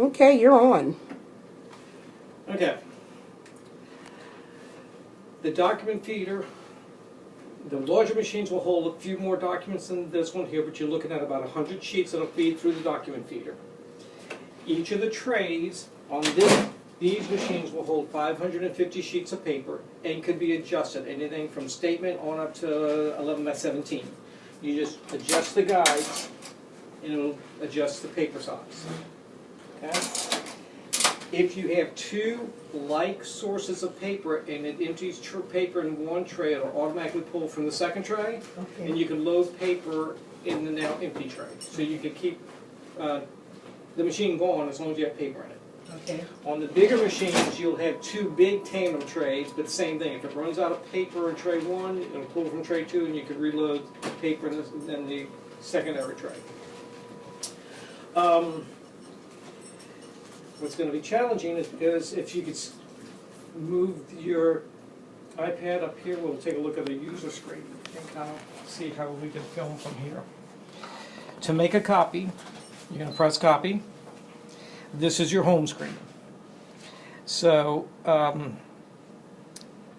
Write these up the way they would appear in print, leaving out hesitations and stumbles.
Okay, you're on. Okay. The document feeder, the larger machines will hold a few more documents than this one here, but you're looking at about 100 sheets that'll feed through the document feeder. Each of the trays on these machines will hold 550 sheets of paper and could be adjusted, anything from statement on up to 11 by 17. You just adjust the guides and it'll adjust the paper size. Okay? If you have two like sources of paper and it empties paper in one tray, it'll automatically pull from the second tray, and you can load paper in the now empty tray. So you can keep the machine going as long as you have paper in it. Okay. On the bigger machines, you'll have two big tandem trays, but same thing. If it runs out of paper in tray one, it'll pull from tray two, and you can reload paper in the secondary tray. What's going to be challenging is if you could move your iPad up here, we'll take a look at the user screen and kind of see how we can film from here. To make a copy, you're going to press copy. This is your home screen. So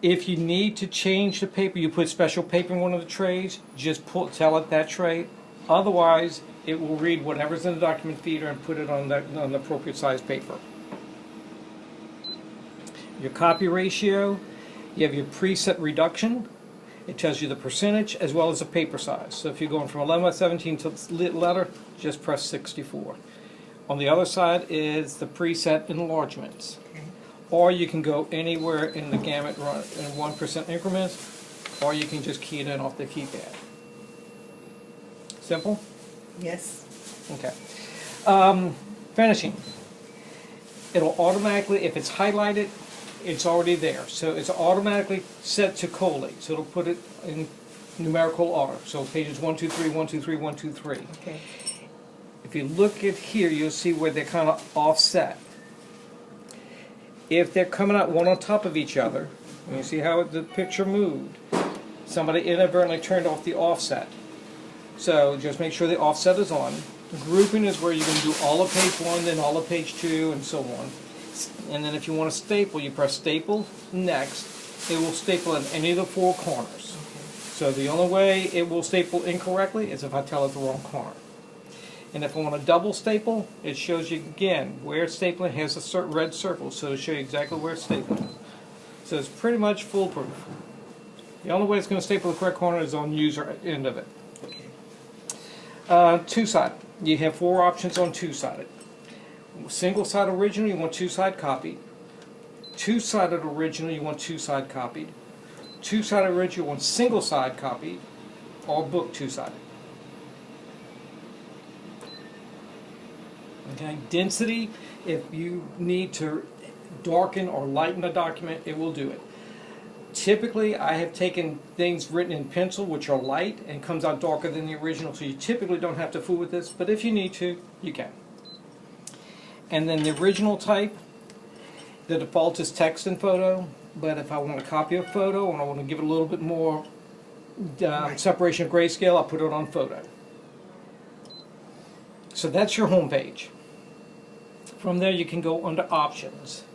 if you need to change the paper, you put special paper in one of the trays, just tell it that tray. Otherwise, it will read whatever's in the document feeder and put it on the appropriate size paper. Your copy ratio, you have your preset reduction. It tells you the percentage as well as the paper size. So if you're going from 11 by 17 to letter, just press 64. On the other side is the preset enlargements. Or you can go anywhere in the gamut in 1% increments, or you can just key it in off the keypad. Simple? Yes. Okay. Finishing. It'll automatically, if it's highlighted, it's already there. So it's automatically set to collate. So it'll put it in numerical order. So pages 1, 2, 3, 1, 2, 3, 1, 2, 3. Okay. If you look at here, you'll see where they're kind of offset. If they're coming out one on top of each other, and you see how the picture moved, somebody inadvertently turned off the offset. So just make sure the offset is on. Grouping is where you can do all of page 1, then all of page 2, and so on. And then if you want to staple, you press staple next. It will staple in any of the four corners. So the only way it will staple incorrectly is if I tell it the wrong corner. And if I want to double staple, it shows you again where it's stapling has a certain red circle, so it'll show you exactly where it's stapling. So it's pretty much foolproof. The only way it's going to staple the correct corner is on the user end of it. Two-sided. You have four options on two-sided. Single-side original, you want two-side copied. Two-sided original, you want two-side copied. Two-sided original, you want single-side copied, or book two-sided. Okay, density, if you need to darken or lighten a document, it will do it. Typically, I have taken things written in pencil, which are light, and comes out darker than the original, so you typically don't have to fool with this, but if you need to, you can. And then the original type, the default is text and photo, but if I want to copy a photo and I want to give it a little bit more separation of grayscale, I'll put it on photo. So that's your home page. From there you can go under options.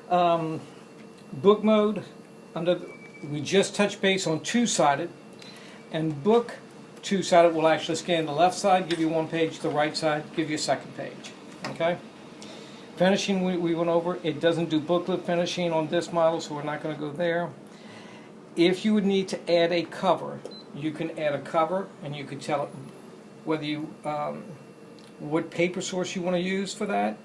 Book mode, we just touched base on two-sided, and book two-sided will actually scan the left side, give you one page, the right side, give you a second page. Okay? Finishing we went over. It doesn't do booklet finishing on this model, so we're not going to go there. If you would need to add a cover, you can add a cover, and you can tell it whether you what paper source you want to use for that.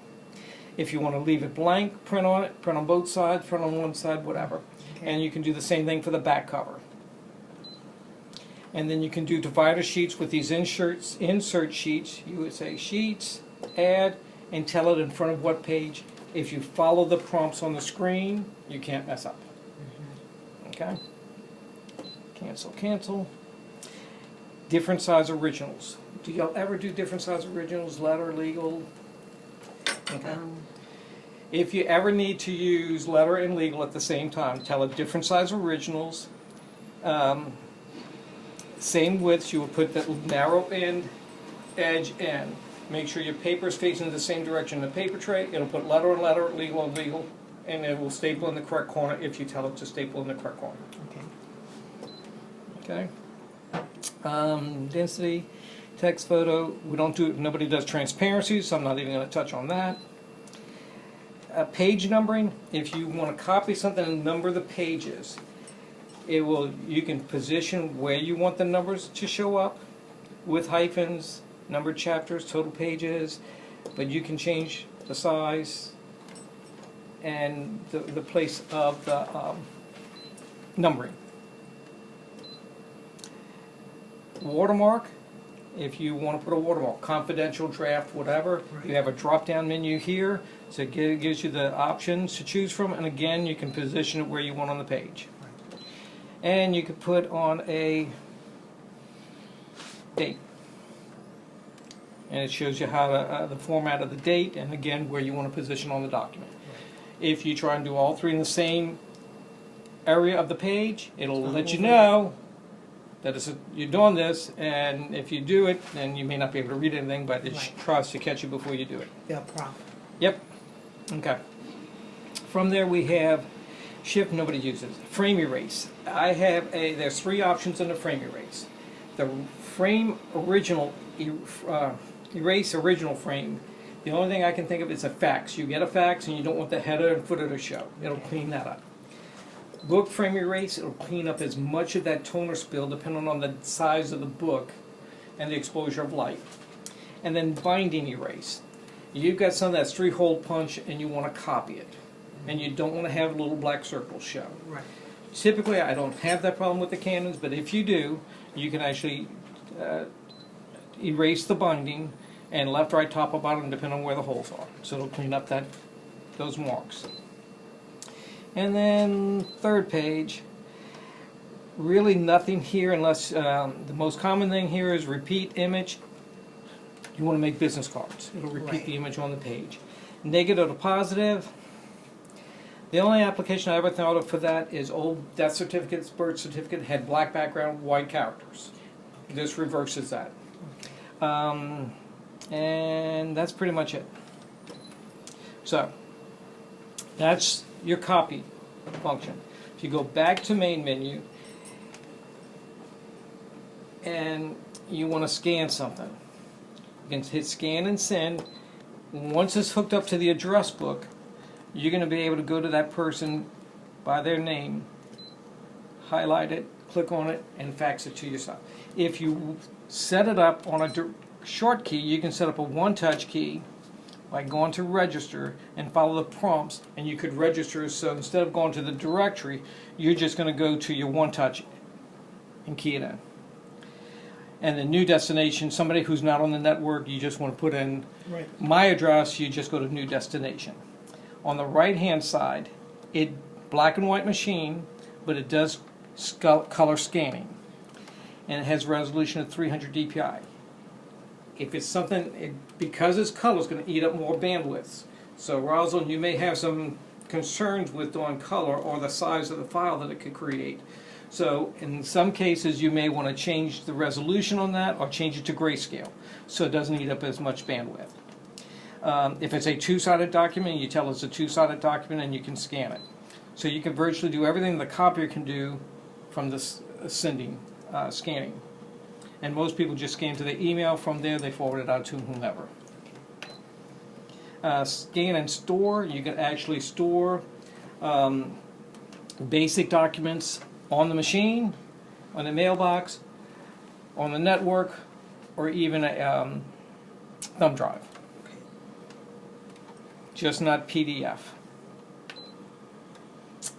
If you want to leave it blank, print on it, print on both sides, print on one side, whatever. Okay. And you can do the same thing for the back cover. And then you can do divider sheets with these insert sheets. You would say sheets, add, and tell it in front of what page. If you follow the prompts on the screen, you can't mess up. Okay? Cancel, cancel. Different size originals. Do y'all ever do different size originals, letter, legal? Okay. If you ever need to use letter and legal at the same time, tell it different size originals. Same widths, you will put that narrow end, edge end. make sure your paper is facing the same direction in the paper tray. It'll put letter on letter, legal on legal, and it will staple in the correct corner if you tell it to staple in the correct corner. Okay. Okay. Density, text, photo. We don't do. Nobody does transparency, so I'm not even going to touch on that. Page numbering. If you want to copy something and number the pages, it will. You can position where you want the numbers to show up, with hyphens, numbered chapters, total pages, but you can change the size and the place of the numbering. Watermark, if you want to put a watermark, confidential, draft, whatever, you have a drop-down menu here, so it gives you the options to choose from, and again, you can position it where you want on the page. And you could put on a date. And it shows you how to, the format of the date, and again, where you want to position on the document. If you try and do all three in the same area of the page, it'll let you know that you're doing this, and if you do it, then you may not be able to read anything, but it tries to catch you before you do it. Yeah, prompt. Yep. Okay. From there we have shift nobody uses. Frame erase. There's three options in the frame erase. The frame original, erase original frame. The only thing I can think of is a fax. You get a fax and you don't want the header and footer to show. It'll clean that up. Book frame erase, it'll clean up as much of that toner spill depending on the size of the book and the exposure of light. And then binding erase. You've got some that's 3-hole punch and you want to copy it. And you don't want to have little black circles show. Right. Typically I don't have that problem with the Canons, but if you do, you can actually erase the binding and left, right, top, or bottom depending on where the holes are. So it'll clean up those marks. And then third page, really nothing here unless the most common thing here is repeat image. You want to make business cards. It'll repeat the image on the page. Negative to positive. The only application I ever thought of for that is old death certificates, birth certificate, had black background, white characters. This reverses that. And that's pretty much it. So, that's your copy function. If you go back to main menu and you want to scan something, you can hit scan and send. Once it's hooked up to the address book, you're going to be able to go to that person by their name, highlight it, click on it, and fax it to yourself. If you set it up on a short key, you can set up a one-touch key by going to register and follow the prompts, and you could register. So instead of going to the directory, you're just going to go to your one-touch and key it in. And the new destination, somebody who's not on the network, you just want to put in my address, you just go to new destination. On the right-hand side, black and white machine, but it does color scanning. And it has resolution of 300 dpi. If it's something, because it's color, it's going to eat up more bandwidth. So Rosalind, you may have some concerns with doing color or the size of the file that it could create. So in some cases you may want to change the resolution on that or change it to grayscale so it doesn't eat up as much bandwidth. If it's a two-sided document, you tell it's a two-sided document and you can scan it. So you can virtually do everything the copier can do from this scanning. And most people just scan to the email. From there they forward it out to whomever. Scan and store. You can actually store basic documents on the machine, on the mailbox, on the network, or even a thumb drive. Just not PDF.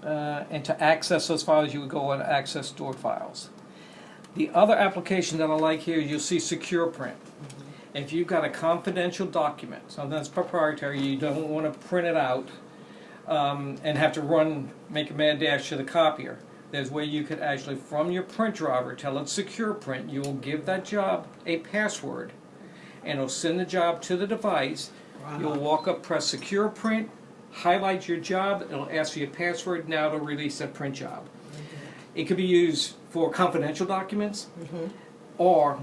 And to access those files, you would go on Access Stored Files. The other application that I like here, you'll see Secure Print. If you've got a confidential document, something that's proprietary, you don't want to print it out and have to make a mad dash to the copier. There's where you could actually, from your print driver, tell it Secure Print. You will give that job a password, and it'll send the job to the device. You'll walk up, press Secure Print, highlight your job, it'll ask for your password, now it'll release that print job. It could be used for confidential documents, or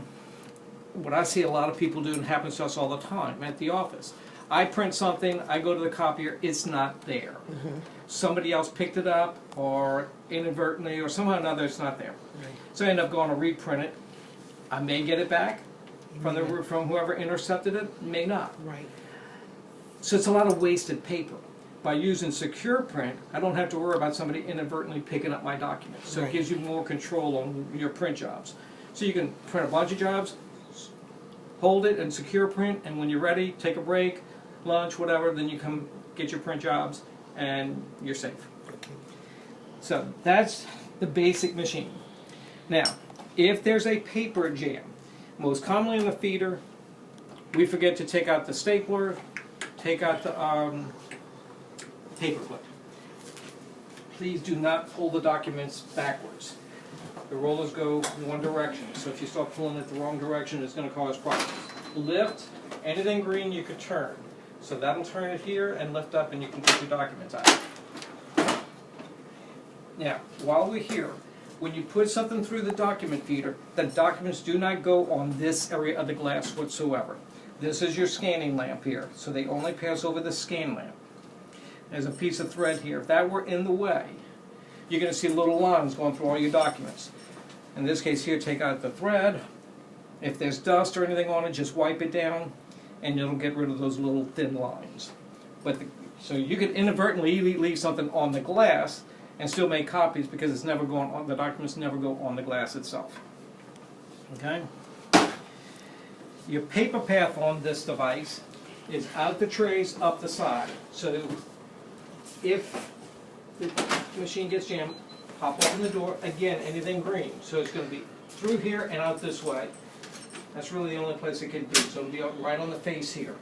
what I see a lot of people do, and happens to us all the time at the office. I print something, I go to the copier, it's not there. Somebody else picked it up, or inadvertently, or somehow or another, it's not there. Right. So I end up going to reprint it. I may get it back from whoever intercepted it, may not. Right. So it's a lot of wasted paper. By using secure print, I don't have to worry about somebody inadvertently picking up my documents. So Right. it gives you more control on your print jobs. So you can print a bunch of jobs, hold it and secure print, and when you're ready, take a break, lunch, whatever, then you come get your print jobs and you're safe. Okay. So that's the basic machine. Now, if there's a paper jam, most commonly in the feeder, we forget to take out the stapler, take out the paper clip. Please do not pull the documents backwards. The rollers go one direction, so if you start pulling it the wrong direction, it's going to cause problems. Lift, anything green you could turn. So that'll turn it here and lift up and you can get your documents out. Now, while we're here, when you put something through the document feeder, the documents do not go on this area of the glass whatsoever. This is your scanning lamp here, so they only pass over the scan lamp. There's a piece of thread here. If that were in the way, you're going to see little lines going through all your documents. In this case here, take out the thread. If there's dust or anything on it, just wipe it down, and it'll get rid of those little thin lines. So you could inadvertently leave something on the glass and still make copies because it's never going on. The documents never go on the glass itself. Okay. Your paper path on this device is out the trays, up the side. So if the machine gets jammed, pop open the door. Again, anything green. So it's going to be through here and out this way. That's really the only place it can be. So it'll be right on the face here.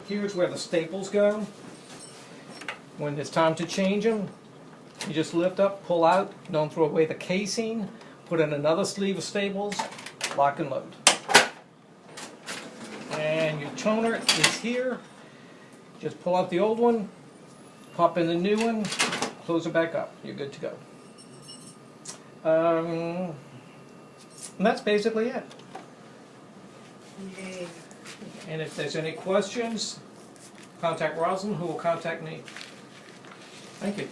Here's where the staples go. When it's time to change them, you just lift up, pull out, don't throw away the casing, put in another sleeve of staples, lock and load. And your toner is here. Just pull out the old one, pop in the new one, close it back up. You're good to go. And that's basically it. Yay. And if there's any questions, contact Rosalind, who will contact me. Thank you.